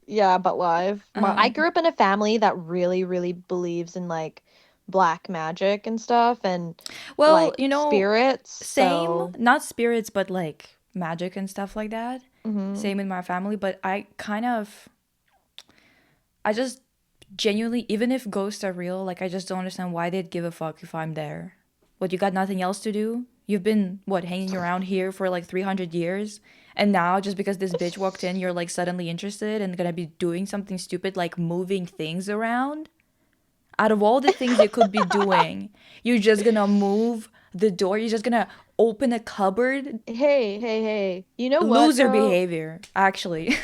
yeah, but live. I
um,
grew up in a family that really, really believes in like black magic and stuff and
well,
like spirits.
same,
So,
not spirits, but like magic and stuff like that.
hmm
Same in my family, but I just genuinely, even if ghosts are real, like I just don't understand why they'd give a fuck if I'm there. What, you got nothing else to do? You've been, what, hanging around here for like 300 years? And now, just because this bitch walked in, you're like suddenly interested and gonna be doing something stupid like moving things around? Out of all the things you could be doing, you're just gonna move the door, you're just gonna open a cupboard?
Hey, hey, hey. You know what,
Loser
girl?
behavior, actually.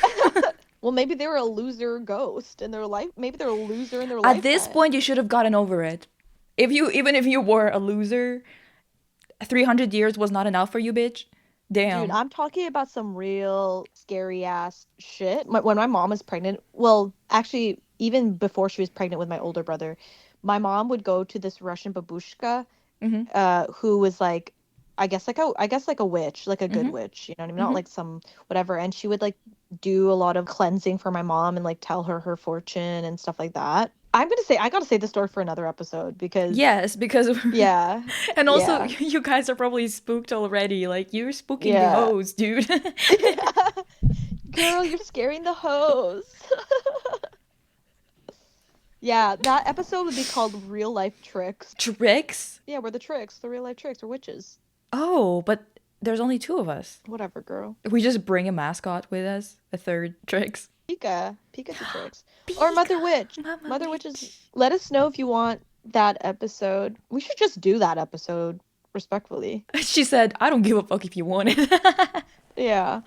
Well, maybe they were a loser ghost in their life. Maybe they're a loser in their
At this
lifetime.
point, you should have gotten over it. Even if you were a loser, 300 years was not enough for you, bitch.
Dude,
Damn.
I'm talking about some real scary ass shit. When my mom was pregnant, well, actually, even before she was pregnant with my older brother, my mom would go to this Russian babushka,
Mhm.
who was like, I guess like a witch, like a good
Mhm.
witch, you know what I mean? Not
Mhm.
like some whatever. And she would like do a lot of cleansing for my mom and like tell her her fortune and stuff like that. I gotta say the story for another episode because,
Yes, because
yeah,
and also
yeah,
you guys are probably spooked already. Like you're spooking the
yeah.
hoes, dude.
Girl, you're scaring the hoes. Yeah, that episode would be called Real Life Tricks.
Tricks?
Yeah, we're the tricks, the real life tricks, we're witches.
Oh, but there's only two of us.
Whatever, girl.
We just bring a mascot with us, a third Tricks.
Pika's a tricks. Or
Pika,
Mother Witch.
Mama
Mother Witches,
Witch.
let us know if you want that episode. We should just do that episode, respectfully.
She said, "I don't give a fuck if you want it."
Yeah.